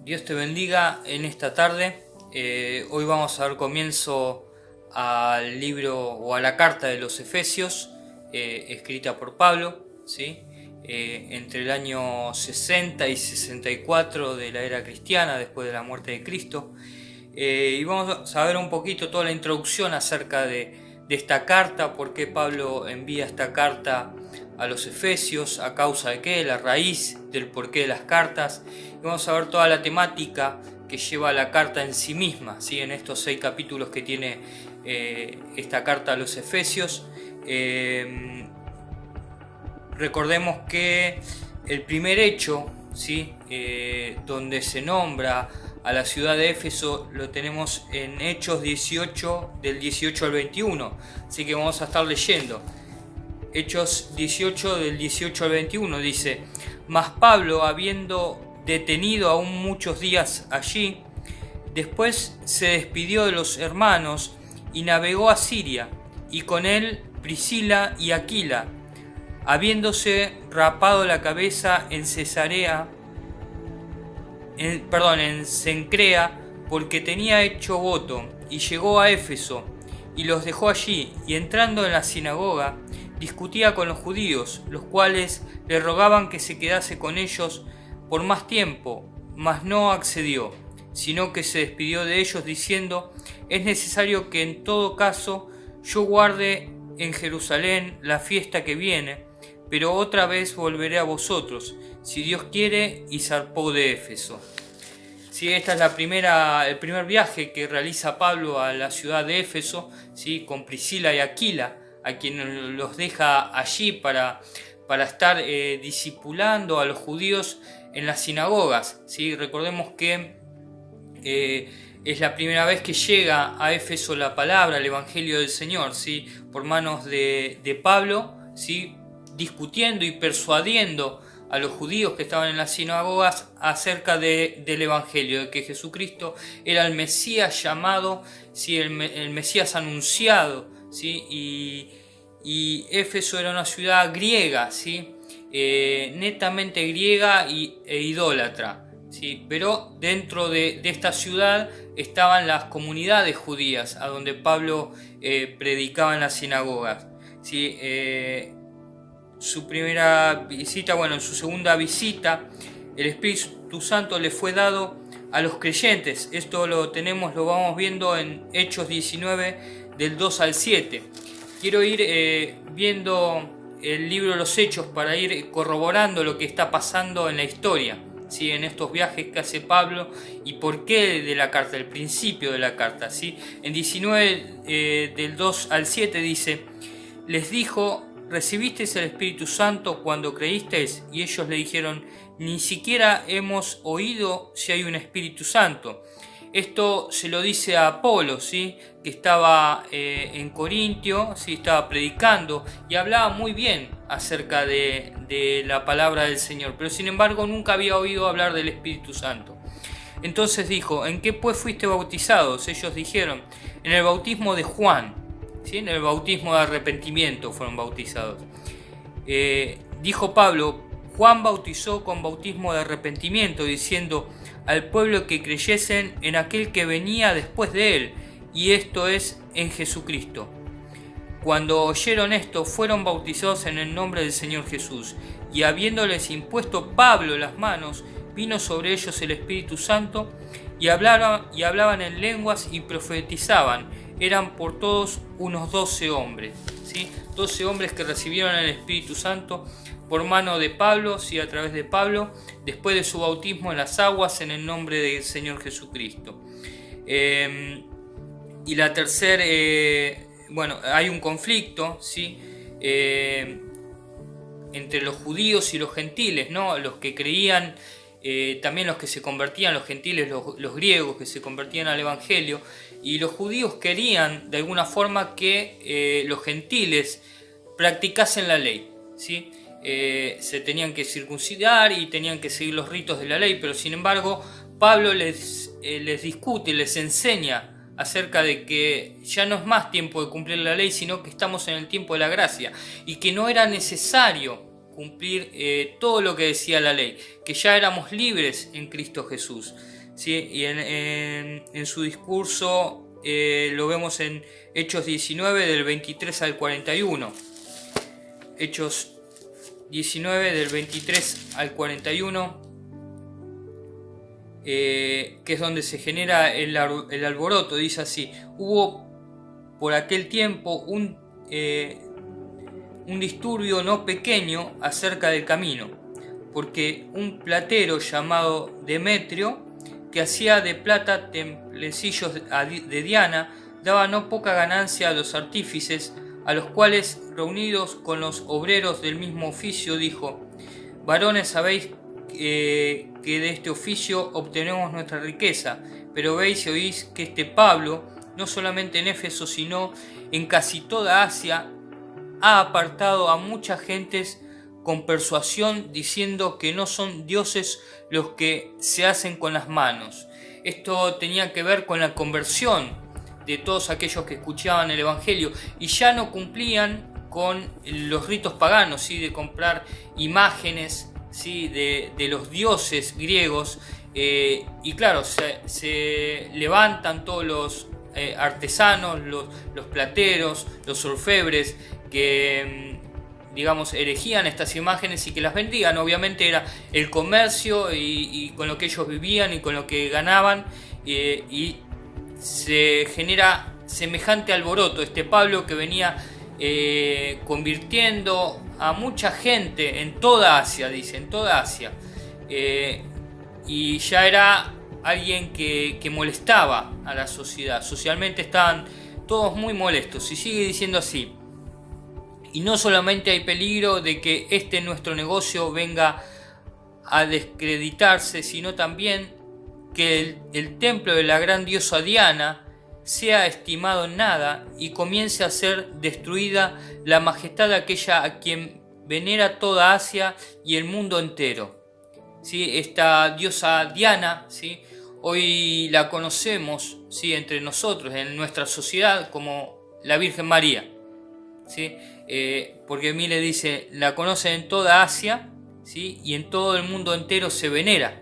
Dios te bendiga en esta tarde. Hoy vamos a dar comienzo al libro o a la carta de los Efesios, escrita por Pablo, ¿sí? Entre el año 60 y 64 de la era cristiana, después de la muerte de Cristo. Y vamos a ver un poquito toda la introducción acerca de esta carta, por qué Pablo envía esta carta a los Efesios, a causa de qué, la raíz del porqué de las cartas. Y vamos a ver toda la temática que lleva la carta en sí misma, ¿sí? En estos 6 capítulos que tiene esta carta a los Efesios. Recordemos que el primer hecho, ¿sí? Donde se nombra a la ciudad de Éfeso lo tenemos en Hechos 18, del 18 al 21. Así que vamos a estar leyendo. Hechos 18, del 18 al 21 dice: Mas Pablo, habiendo detenido aún muchos días allí, después se despidió de los hermanos y navegó a Siria, y con él Priscila y Aquila, habiéndose rapado la cabeza en en Cencrea, porque tenía hecho voto, y llegó a Éfeso, y los dejó allí, y entrando en la sinagoga, discutía con los judíos, los cuales le rogaban que se quedase con ellos por más tiempo, mas no accedió, sino que se despidió de ellos diciendo: es necesario que en todo caso yo guarde en Jerusalén la fiesta que viene, pero otra vez volveré a vosotros, si Dios quiere, y zarpó de Éfeso. Sí, esta es el primer viaje que realiza Pablo a la ciudad de Éfeso, ¿sí? Con Priscila y Aquila, a quien los deja allí para estar discipulando a los judíos en las sinagogas, ¿sí? Recordemos que es la primera vez que llega a Éfeso la palabra, el Evangelio del Señor, ¿sí? Por manos de Pablo, ¿sí? Discutiendo y persuadiendo a los judíos que estaban en las sinagogas acerca del Evangelio, de que Jesucristo era el Mesías llamado, ¿sí? el Mesías anunciado, ¿sí? Y Éfeso era una ciudad griega, ¿sí? Netamente griega e idólatra, ¿sí? Pero dentro de esta ciudad estaban las comunidades judías, a donde Pablo predicaba en las sinagogas, ¿sí? Su primera visita, en su segunda visita, el Espíritu Santo le fue dado a los creyentes. Esto lo vamos viendo en Hechos 19, del 2 al 7. Quiero ir viendo el libro de los Hechos para ir corroborando lo que está pasando en la historia, ¿sí? En estos viajes que hace Pablo y por qué de la carta, el principio de la carta, ¿sí? En 19, del 2 al 7 dice: les dijo: ¿recibisteis el Espíritu Santo cuando creísteis? Y ellos le dijeron: ni siquiera hemos oído si hay un Espíritu Santo. Esto se lo dice a Apolo, ¿sí? Que estaba en Corintio, ¿sí? Estaba predicando y hablaba muy bien acerca de la palabra del Señor, pero sin embargo nunca había oído hablar del Espíritu Santo. Entonces dijo: ¿en qué pues fuiste bautizados? Ellos dijeron: en el bautismo de Juan, ¿sí? En el bautismo de arrepentimiento fueron bautizados. Dijo Pablo: Juan bautizó con bautismo de arrepentimiento, diciendo al pueblo que creyesen en aquel que venía después de él, y esto es, en Jesucristo. Cuando oyeron esto, fueron bautizados en el nombre del Señor Jesús, y habiéndoles impuesto Pablo las manos, vino sobre ellos el Espíritu Santo, y hablaban en lenguas y profetizaban. Eran por todos unos 12 hombres, ¿sí? 12 hombres que recibieron el Espíritu Santo por mano de Pablo, ¿sí? A través de Pablo, después de su bautismo en las aguas, en el nombre del Señor Jesucristo. Y la tercera, hay un conflicto, ¿sí? Entre los judíos y los gentiles, ¿no? Los que creían, también los que se convertían, los gentiles, los griegos que se convertían al Evangelio, y los judíos querían de alguna forma que los gentiles practicasen la ley, ¿sí? Se tenían que circuncidar y tenían que seguir los ritos de la ley, pero sin embargo Pablo les discute, les enseña acerca de que ya no es más tiempo de cumplir la ley, sino que estamos en el tiempo de la gracia, y que no era necesario cumplir todo lo que decía la ley, que ya éramos libres en Cristo Jesús. ¿Sí? Y en su discurso lo vemos en Hechos 19 del 23 al 41. Hechos 19 del 23 al 41, que es donde se genera el alboroto. Dice así: hubo por aquel tiempo un disturbio no pequeño acerca del camino, porque un platero llamado Demetrio, que hacía de plata templecillos de Diana, daba no poca ganancia a los artífices, a los cuales, reunidos con los obreros del mismo oficio, dijo: varones, sabéis que de este oficio obtenemos nuestra riqueza, pero veis y oís que este Pablo, no solamente en Éfeso, sino en casi toda Asia, ha apartado a muchas gentes con persuasión, diciendo que no son dioses los que se hacen con las manos. Esto tenía que ver con la conversión de todos aquellos que escuchaban el Evangelio y ya no cumplían con los ritos paganos, ¿sí? De comprar imágenes, ¿sí? de los dioses griegos, y claro, se levantan todos los artesanos, los plateros, los orfebres, que digamos erigían estas imágenes y que las vendían. Obviamente era el comercio y con lo que ellos vivían y con lo que ganaban, y se genera semejante alboroto. Este Pablo que venía convirtiendo a mucha gente en toda Asia, dice, en toda Asia, y ya era alguien que molestaba a la sociedad. Socialmente estaban todos muy molestos, y sigue diciendo así: y no solamente hay peligro de que nuestro negocio venga a descreditarse, sino también que el templo de la gran diosa Diana sea estimado en nada y comience a ser destruida la majestad de aquella a quien venera toda Asia y el mundo entero. ¿Sí? Esta diosa Diana, ¿sí? Hoy la conocemos, ¿sí? Entre nosotros, en nuestra sociedad, como la Virgen María, ¿sí? Porque Mile dice, la conocen en toda Asia, ¿sí? Y en todo el mundo entero se venera.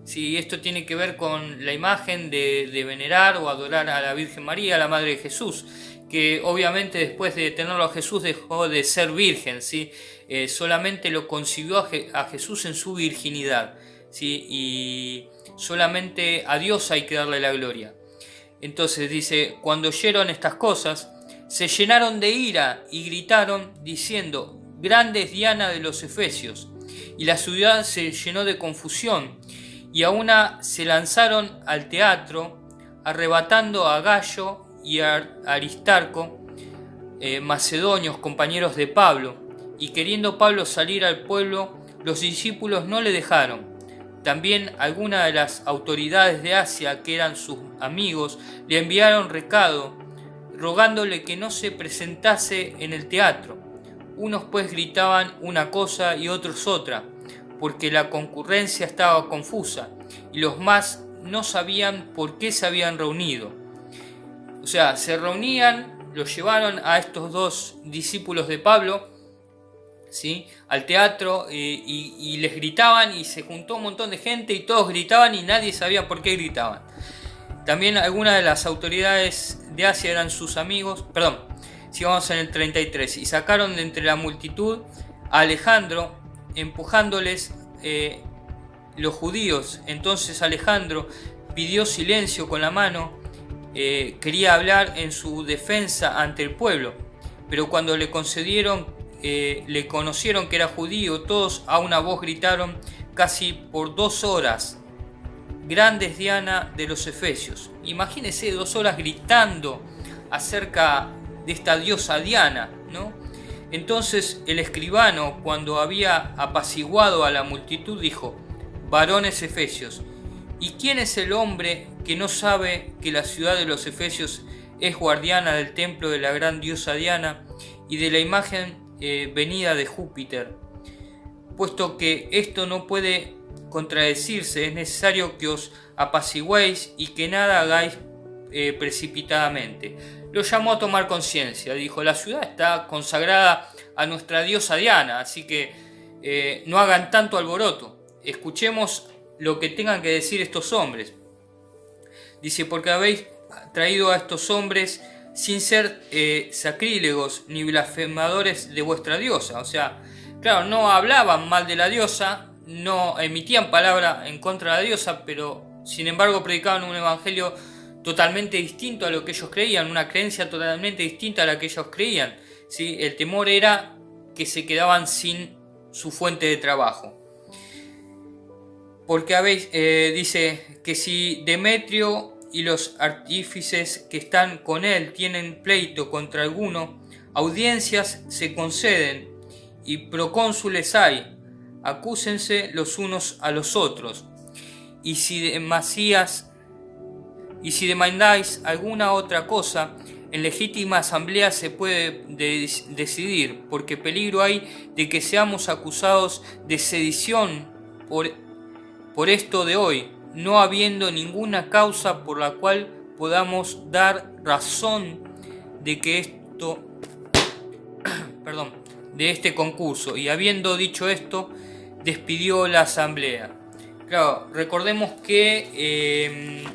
Sí, esto tiene que ver con la imagen de venerar o adorar a la Virgen María, la Madre de Jesús, que obviamente después de tenerlo a Jesús dejó de ser virgen, ¿sí? Solamente lo concibió a Jesús en su virginidad, ¿sí? Y solamente a Dios hay que darle la gloria. Entonces dice, cuando oyeron estas cosas, se llenaron de ira y gritaron diciendo, grande es Diana de los Efesios. Y la ciudad se llenó de confusión, y a una se lanzaron al teatro, arrebatando a Gallo y a Aristarco, macedonios, compañeros de Pablo, y queriendo Pablo salir al pueblo, los discípulos no le dejaron. También algunas de las autoridades de Asia, que eran sus amigos, le enviaron recado, rogándole que no se presentase en el teatro. Unos pues gritaban una cosa y otros otra, porque la concurrencia estaba confusa, y los más no sabían por qué se habían reunido. O sea, se reunían, los llevaron a estos dos discípulos de Pablo, ¿sí? Al teatro, y les gritaban, y se juntó un montón de gente y todos gritaban y nadie sabía por qué gritaban. También algunas de las autoridades de Asia eran sus amigos, sigamos en el 33, y sacaron de entre la multitud a Alejandro, empujándoles los judíos. Entonces Alejandro pidió silencio con la mano, quería hablar en su defensa ante el pueblo, pero cuando le conocieron que era judío, todos a una voz gritaron casi por 2 horas, grande es Diana de los Efesios. Imagínense 2 horas gritando acerca de esta diosa Diana, ¿no? Entonces el escribano, cuando había apaciguado a la multitud, dijo, varones efesios, ¿y quién es el hombre que no sabe que la ciudad de los Efesios es guardiana del templo de la gran diosa Diana y de la imagen venida de Júpiter? Puesto que esto no puede contradecirse, es necesario que os apaciguéis y que nada hagáis precipitadamente. Lo llamó a tomar conciencia, dijo, la ciudad está consagrada a nuestra diosa Diana, así que no hagan tanto alboroto, escuchemos lo que tengan que decir estos hombres. Dice, porque habéis traído a estos hombres sin ser sacrílegos ni blasfemadores de vuestra diosa. O sea, claro, no hablaban mal de la diosa, no emitían palabra en contra de la diosa, pero sin embargo predicaban un evangelio totalmente distinto a lo que ellos creían, una creencia totalmente distinta a la que ellos creían, ¿sí? El temor era que se quedaban sin su fuente de trabajo. Porque habéis, dice que si Demetrio y los artífices que están con él tienen pleito contra alguno, audiencias se conceden y procónsules hay, acúsense los unos a los otros. Y si demandáis alguna otra cosa, en legítima asamblea se puede decidir, porque peligro hay de que seamos acusados de sedición por esto de hoy, no habiendo ninguna causa por la cual podamos dar razón de que de este concurso. Y habiendo dicho esto, despidió la asamblea. Claro, recordemos que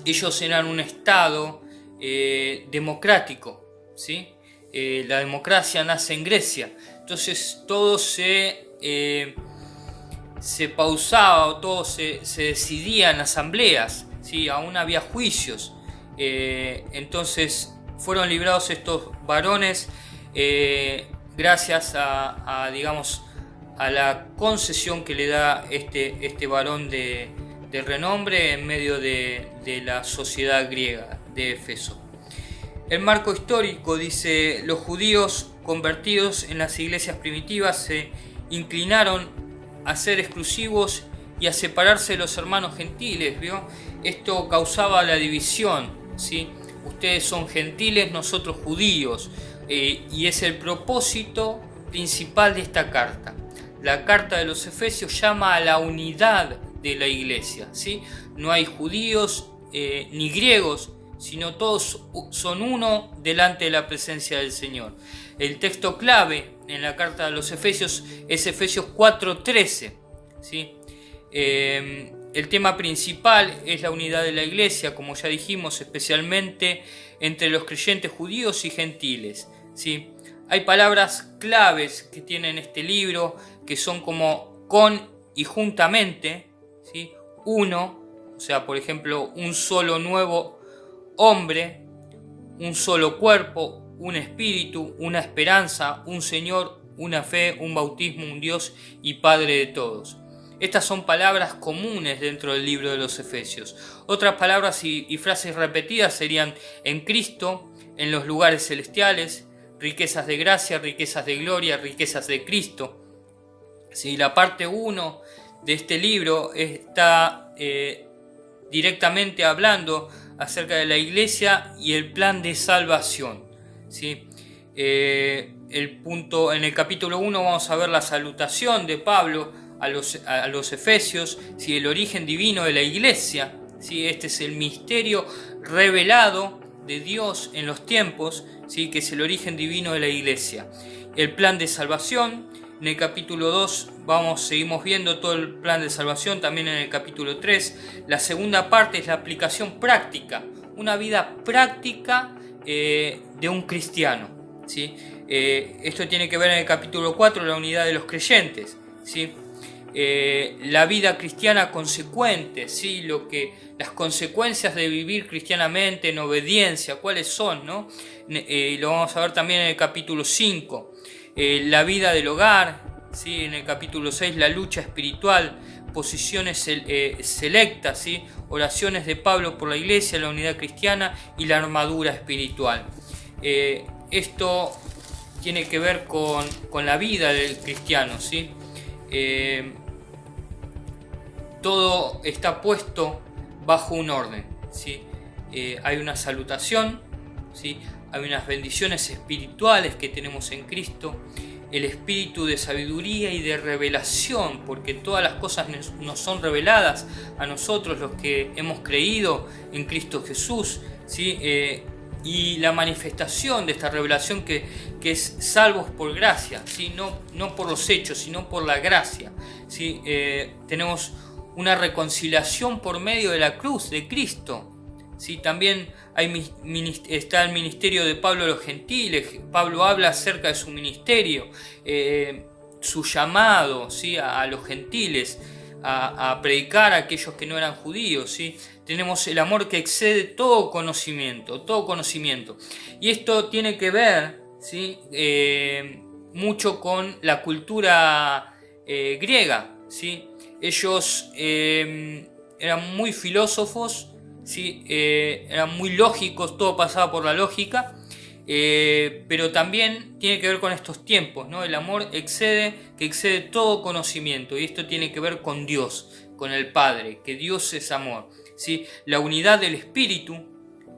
ellos eran un estado democrático, ¿sí? La democracia nace en Grecia, entonces todo se pausaba, o todo se decidía en asambleas, ¿sí? Aún había juicios, entonces fueron librados estos varones gracias a la concesión que le da este varón de renombre en medio de la sociedad griega de Éfeso. El marco histórico dice: los judíos convertidos en las iglesias primitivas se inclinaron a ser exclusivos y a separarse de los hermanos gentiles, ¿vio? Esto causaba la división, ¿sí? Ustedes son gentiles, nosotros judíos, y es el propósito principal de esta carta. La carta de los Efesios llama a la unidad de la iglesia, ¿sí? No hay judíos ni griegos, sino todos son uno delante de la presencia del Señor. El texto clave en la carta de los Efesios es Efesios 4:13, ¿sí? El tema principal es la unidad de la iglesia, como ya dijimos, especialmente entre los creyentes judíos y gentiles, ¿sí? Hay palabras claves que tienen este libro que son como con y juntamente, ¿sí? Uno, o sea, por ejemplo, un solo nuevo hombre, un solo cuerpo, un espíritu, una esperanza, un Señor, una fe, un bautismo, un Dios y Padre de todos. Estas son palabras comunes dentro del libro de los Efesios. Otras palabras y frases repetidas serían en Cristo, en los lugares celestiales, riquezas de gracia, riquezas de gloria, riquezas de Cristo. Sí, la parte 1 de este libro está directamente hablando acerca de la iglesia y el plan de salvación, ¿sí? En el capítulo 1 vamos a ver la salutación de Pablo a los Efesios, ¿sí? El origen divino de la iglesia, ¿sí? Este es el misterio revelado de Dios en los tiempos, ¿sí? Que es el origen divino de la iglesia. El plan de salvación, en el capítulo 2 seguimos viendo todo el plan de salvación, también en el capítulo 3. La segunda parte es la aplicación práctica, una vida práctica de un cristiano, ¿sí? Esto tiene que ver en el capítulo 4, la unidad de los creyentes, ¿sí? La vida cristiana consecuente, ¿sí? Las consecuencias de vivir cristianamente en obediencia, ¿cuáles son, no? Lo vamos a ver también en el capítulo 5. La vida del hogar, ¿sí? En el capítulo 6, la lucha espiritual, posiciones selectas, ¿sí? Oraciones de Pablo por la iglesia, la unidad cristiana y la armadura espiritual. Esto tiene que ver con la vida del cristiano, ¿sí? Todo está puesto bajo un orden, ¿sí? Hay una salutación, ¿sí? Hay unas bendiciones espirituales que tenemos en Cristo, el espíritu de sabiduría y de revelación, porque todas las cosas nos son reveladas a nosotros los que hemos creído en Cristo Jesús, ¿sí? y la manifestación de esta revelación que es salvos por gracia, ¿sí? No por los hechos, sino por la gracia, ¿sí? Tenemos una reconciliación por medio de la cruz de Cristo, ¿sí? También está el ministerio de Pablo a los gentiles. Pablo habla acerca de su ministerio, su llamado, ¿sí? a los gentiles, a predicar a aquellos que no eran judíos, ¿sí? Tenemos el amor que excede todo conocimiento. Y esto tiene que ver, ¿sí? Mucho con la cultura griega, ¿sí? Ellos eran muy filósofos, ¿sí? Eran muy lógicos, todo pasaba por la lógica, pero también tiene que ver con estos tiempos, ¿no? El amor que excede todo conocimiento, y esto tiene que ver con Dios, con el Padre, que Dios es amor, ¿sí? La unidad del Espíritu,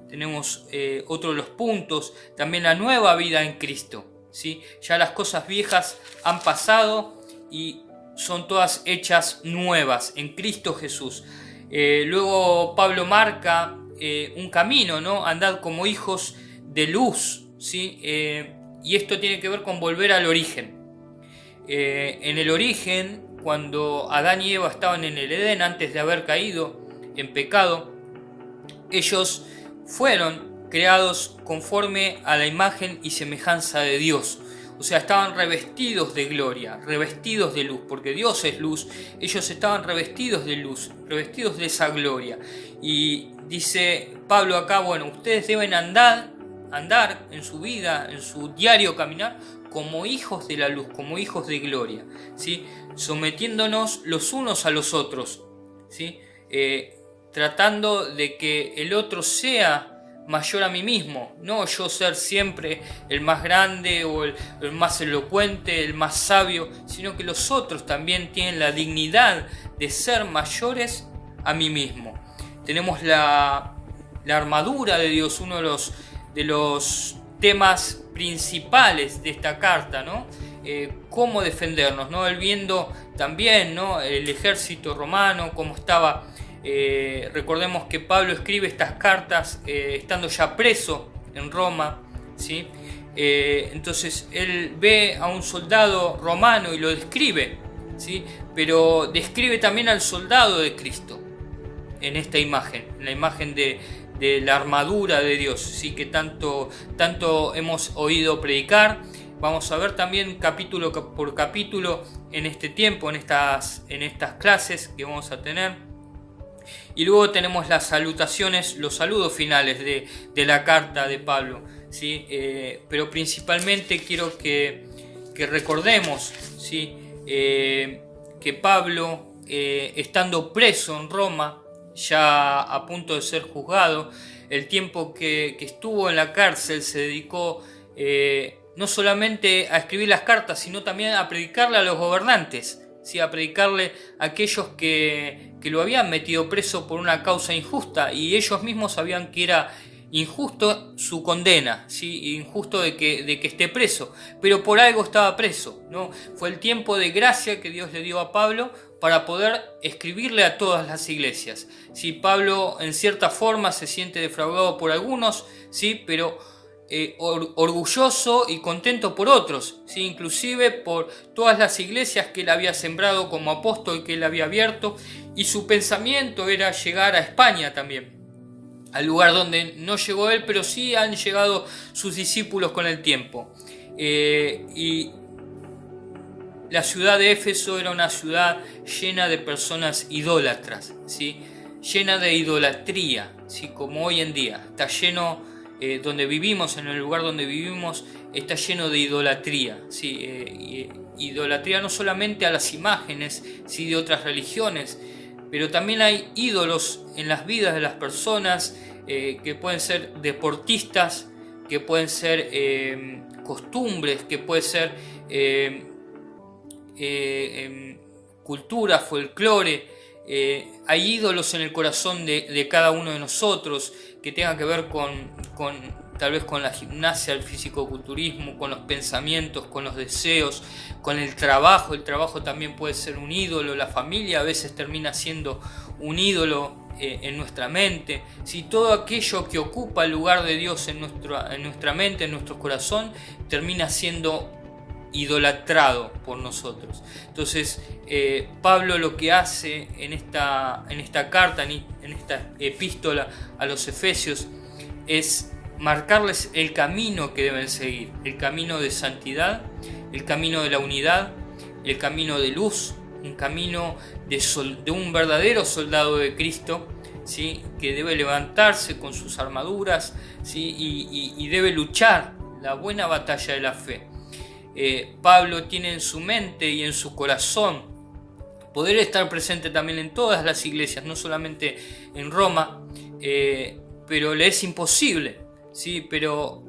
tenemos otro de los puntos, también la nueva vida en Cristo, ¿sí? Ya las cosas viejas han pasado y son todas hechas nuevas en Cristo Jesús. Luego Pablo marca un camino, ¿no? Andad como hijos de luz, ¿sí? Y esto tiene que ver con volver al origen. En el origen, cuando Adán y Eva estaban en el Edén, antes de haber caído en pecado, ellos fueron creados conforme a la imagen y semejanza de Dios. O sea, estaban revestidos de gloria, revestidos de luz, porque Dios es luz. Ellos estaban revestidos de luz, revestidos de esa gloria. Y dice Pablo acá, bueno, ustedes deben andar en su vida, en su diario caminar, como hijos de la luz, como hijos de gloria, ¿sí? Sometiéndonos los unos a los otros, ¿sí? Tratando de que el otro sea mayor a mí mismo, no yo ser siempre el más grande o el más elocuente, el más sabio, sino que los otros también tienen la dignidad de ser mayores a mí mismo. Tenemos la armadura de Dios, uno de los temas principales de esta carta, ¿no? Cómo defendernos, ¿no? Él viendo también, ¿no? El ejército romano, cómo estaba. Recordemos que Pablo escribe estas cartas estando ya preso en Roma, ¿sí? Entonces él ve a un soldado romano y lo describe, ¿sí? Pero describe también al soldado de Cristo en esta imagen, en la imagen de la armadura de Dios, ¿sí? Que tanto hemos oído predicar. Vamos a ver también capítulo por capítulo en este tiempo, en estas clases que vamos a tener. Y luego tenemos las salutaciones, los saludos finales de la carta de Pablo, ¿sí? Pero principalmente quiero que recordemos, ¿sí? Que Pablo, estando preso en Roma, ya a punto de ser juzgado, el tiempo que estuvo en la cárcel se dedicó no solamente a escribir las cartas, sino también a predicarle a los gobernantes, ¿sí? A predicarle a aquellos que lo habían metido preso por una causa injusta, y ellos mismos sabían que era injusto su condena, ¿sí? Injusto de que esté preso, pero por algo estaba preso, ¿no? Fue el tiempo de gracia que Dios le dio a Pablo para poder escribirle a todas las iglesias, ¿sí? Pablo en cierta forma se siente defraudado por algunos, ¿sí? Pero orgulloso y contento por otros, ¿sí? Inclusive por todas las iglesias que él había sembrado como apóstol, que él había abierto, y su pensamiento era llegar a España también, al lugar donde no llegó él, pero sí han llegado sus discípulos con el tiempo. Y la ciudad de Éfeso era una ciudad llena de personas idólatras, ¿sí? Llena de idolatría, ¿sí? Como hoy en día está lleno. Donde vivimos, en el lugar donde vivimos, está lleno de idolatría, ¿sí? Idolatría no solamente a las imágenes, ¿sí? De otras religiones, pero también hay ídolos en las vidas de las personas, que pueden ser deportistas, que pueden ser costumbres, que puede ser cultura, folclore. Hay ídolos en el corazón de cada uno de nosotros que tengan que ver tal vez con la gimnasia, el fisicoculturismo, con los pensamientos, con los deseos, con el trabajo. El trabajo también puede ser un ídolo, la familia a veces termina siendo un ídolo, en nuestra mente, si todo aquello que ocupa el lugar de Dios en nuestra mente, en nuestro corazón, termina siendo idolatrado por nosotros. Entonces Pablo lo que hace en esta carta, en esta epístola a los Efesios, es marcarles el camino que deben seguir, el camino de santidad, el camino de la unidad, el camino de luz, un camino de un verdadero soldado de Cristo, ¿sí? Que debe levantarse con sus armaduras, ¿sí? y debe luchar la buena batalla de la fe. Pablo tiene en su mente y en su corazón poder estar presente también en todas las iglesias, no solamente en Roma, pero le es imposible, ¿sí? Pero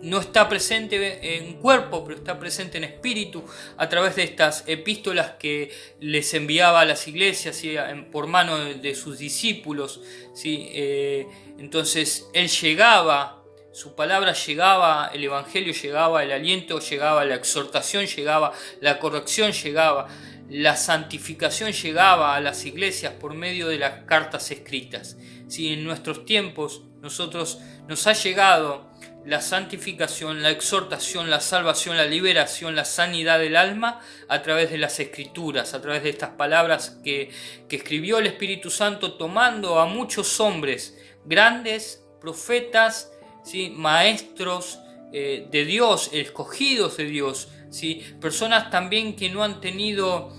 no está presente en cuerpo, pero está presente en espíritu a través de estas epístolas que les enviaba a las iglesias, ¿sí? Por mano de sus discípulos, ¿sí? Entonces él llegaba, su palabra llegaba, el evangelio llegaba, el aliento llegaba, la exhortación llegaba, la corrección llegaba, la santificación llegaba a las iglesias por medio de las cartas escritas. ¿Sí? En nuestros tiempos nos ha llegado la santificación, la exhortación, la salvación, la liberación, la sanidad del alma a través de las escrituras, a través de estas palabras que escribió el Espíritu Santo, tomando a muchos hombres grandes, profetas, ¿sí? Maestros de Dios, escogidos de Dios, ¿sí? Personas también que no han tenido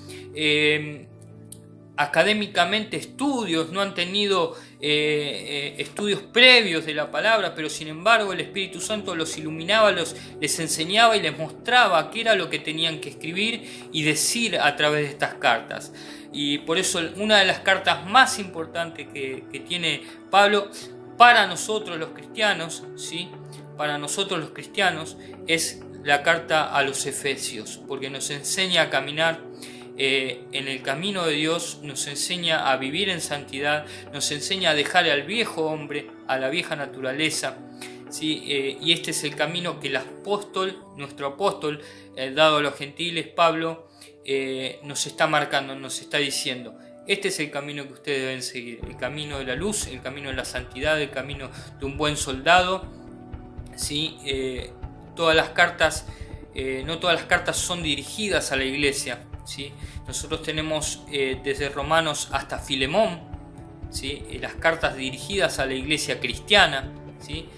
académicamente estudios, no han tenido estudios previos de la palabra, pero sin embargo el Espíritu Santo los iluminaba, les enseñaba y les mostraba qué era lo que tenían que escribir y decir a través de estas cartas. Y por eso una de las cartas más importantes que tiene Pablo para nosotros los cristianos, ¿sí? Para nosotros los cristianos, es la carta a los Efesios, porque nos enseña a caminar en el camino de Dios, nos enseña a vivir en santidad, nos enseña a dejar al viejo hombre, a la vieja naturaleza, ¿sí? Y este es el camino que el apóstol, nuestro apóstol, dado a los gentiles, Pablo, nos está marcando, nos está diciendo: este es el camino que ustedes deben seguir, el camino de la luz, el camino de la santidad, el camino de un buen soldado, ¿sí? Todas las cartas, no todas las cartas son dirigidas a la iglesia, ¿sí? Nosotros tenemos desde Romanos hasta Filemón, ¿sí? Las cartas dirigidas a la iglesia cristiana, ¿sí?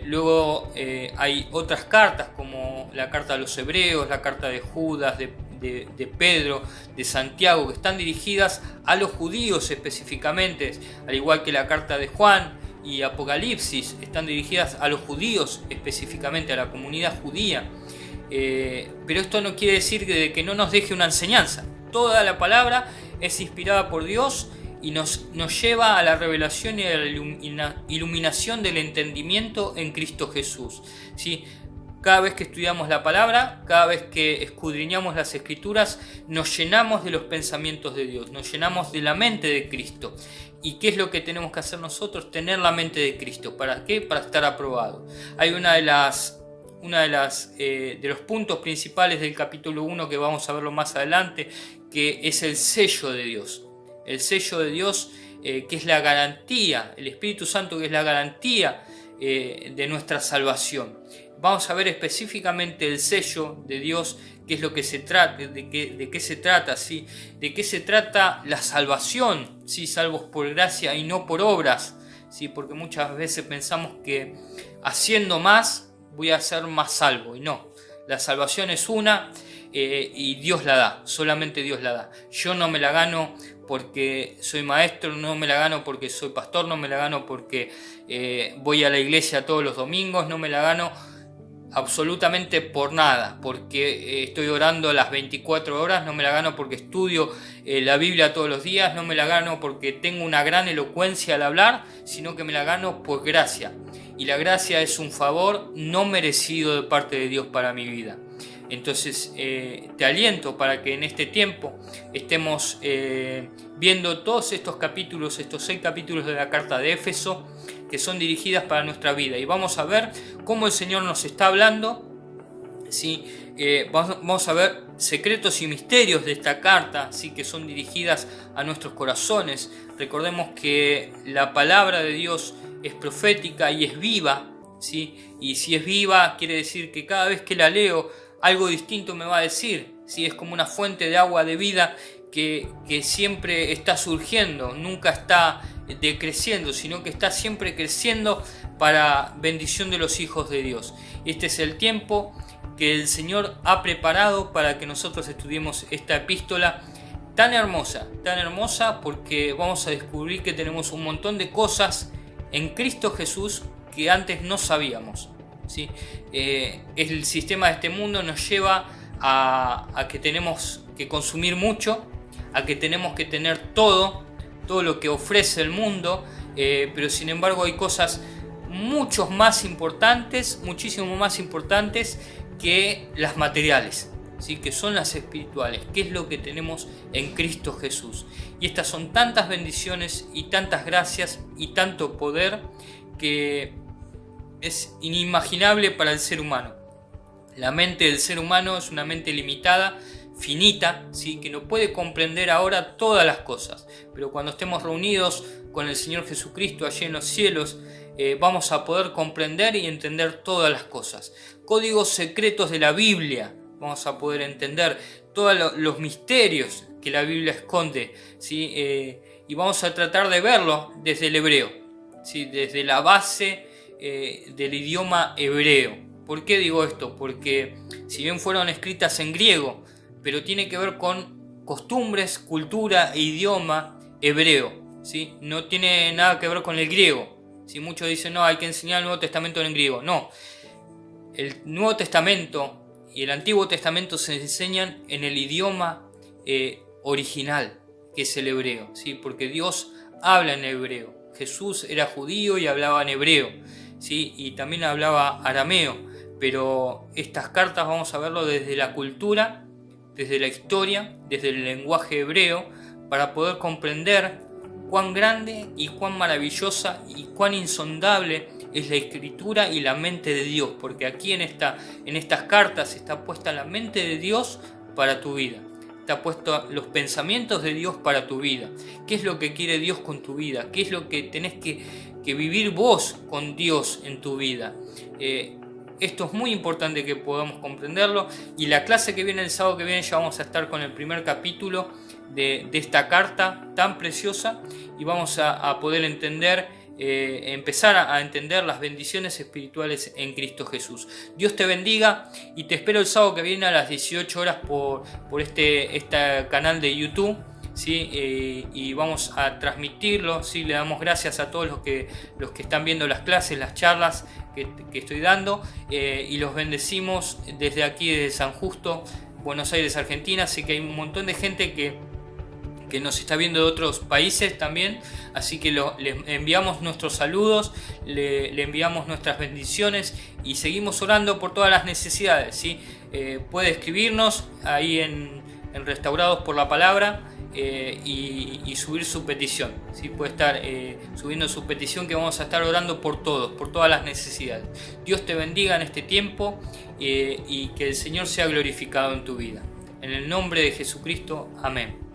Luego hay otras cartas como la carta a los Hebreos, la carta de Judas, de Pedro, de Santiago, que están dirigidas a los judíos específicamente, al igual que la carta de Juan y Apocalipsis están dirigidas a los judíos específicamente, a la comunidad judía. Pero esto no quiere decir que no nos deje una enseñanza. Toda la palabra es inspirada por Dios y nos lleva a la revelación y a la iluminación del entendimiento en Cristo Jesús, ¿sí? Cada vez que estudiamos la palabra, cada vez que escudriñamos las escrituras, nos llenamos de los pensamientos de Dios, nos llenamos de la mente de Cristo. ¿Y qué es lo que tenemos que hacer nosotros? Tener la mente de Cristo. ¿Para qué? Para estar aprobado. Hay de los puntos principales del capítulo 1, que vamos a verlo más adelante, que es el sello de Dios. El sello de Dios, que es la garantía, el Espíritu Santo, que es la garantía de nuestra salvación. Vamos a ver específicamente el sello de Dios, qué es lo que se trata, de qué se trata, ¿sí? De qué se trata la salvación, ¿sí? Salvos por gracia y no por obras, ¿sí? Porque muchas veces pensamos que haciendo más voy a ser más salvo, y no. La salvación es una y Dios la da, solamente Dios la da. Yo no me la gano porque soy maestro, no me la gano porque soy pastor, no me la gano porque voy a la iglesia todos los domingos, no me la gano absolutamente por nada, porque estoy orando las 24 horas, no me la gano porque estudio la Biblia todos los días, no me la gano porque tengo una gran elocuencia al hablar, sino que me la gano por gracia. Y la gracia es un favor no merecido de parte de Dios para mi vida. Entonces te aliento para que en este tiempo estemos viendo todos estos capítulos, estos 6 capítulos de la carta de Éfeso, que son dirigidas para nuestra vida. Y vamos a ver cómo el Señor nos está hablando, ¿sí? Vamos a ver secretos y misterios de esta carta, ¿sí? Que son dirigidas a nuestros corazones. Recordemos que la palabra de Dios es profética y es viva, ¿sí? Y si es viva, quiere decir que cada vez que la leo, algo distinto me va a decir, ¿sí? Es como una fuente de agua de vida que siempre está surgiendo, nunca está decreciendo, sino que está siempre creciendo para bendición de los hijos de Dios. Este es el tiempo que el Señor ha preparado para que nosotros estudiemos esta epístola tan hermosa, porque vamos a descubrir que tenemos un montón de cosas en Cristo Jesús que antes no sabíamos, ¿sí? El sistema de este mundo nos lleva a que tenemos que consumir mucho, a que tenemos que tener todo lo que ofrece el mundo, pero sin embargo hay cosas muchísimo más importantes que las materiales, ¿sí? Que son las espirituales, que es lo que tenemos en Cristo Jesús. Y estas son tantas bendiciones y tantas gracias y tanto poder que es inimaginable para el ser humano. La mente del ser humano es una mente limitada, finita, ¿sí? Que no puede comprender ahora todas las cosas, pero cuando estemos reunidos con el Señor Jesucristo allí en los cielos, vamos a poder comprender y entender todas las cosas. Códigos secretos de la Biblia, vamos a poder entender todos los misterios que la Biblia esconde, ¿sí? Y vamos a tratar de verlo desde el hebreo, ¿sí? Desde la base del idioma hebreo. ¿Por qué digo esto? Porque si bien fueron escritas en griego, pero tiene que ver con costumbres, cultura e idioma hebreo, ¿sí? No tiene nada que ver con el griego. Si muchos dicen, no, hay que enseñar el Nuevo Testamento en griego. No, el Nuevo Testamento y el Antiguo Testamento se enseñan en el idioma original, que es el hebreo, ¿sí? Porque Dios habla en hebreo. Jesús era judío y hablaba en hebreo, ¿sí? Y también hablaba arameo, pero estas cartas vamos a verlo desde la cultura, desde la historia, desde el lenguaje hebreo, para poder comprender cuán grande y cuán maravillosa y cuán insondable es la escritura y la mente de Dios, porque aquí en estas cartas está puesta la mente de Dios para tu vida, está puesto los pensamientos de Dios para tu vida, qué es lo que quiere Dios con tu vida, qué es lo que tenés que vivir vos con Dios en tu vida. Esto es muy importante que podamos comprenderlo, y la clase que viene el sábado que viene ya vamos a estar con el primer capítulo de esta carta tan preciosa, y vamos a poder entender, empezar a entender las bendiciones espirituales en Cristo Jesús. Dios te bendiga y te espero el sábado que viene a las 18 horas por este canal de YouTube, ¿sí? Y vamos a transmitirlo, ¿sí? Le damos gracias a todos los que están viendo las clases, las charlas que estoy dando, y los bendecimos desde aquí, desde San Justo, Buenos Aires, Argentina. Así que hay un montón de gente que nos está viendo de otros países también, así que les enviamos nuestros saludos, le enviamos nuestras bendiciones y seguimos orando por todas las necesidades, ¿sí? Puede escribirnos ahí en Restaurados por la Palabra, y subir su petición, ¿sí? Puede estar subiendo su petición, que vamos a estar orando por todos, por todas las necesidades. Dios te bendiga en este tiempo, y que el Señor sea glorificado en tu vida. En el nombre de Jesucristo, amén.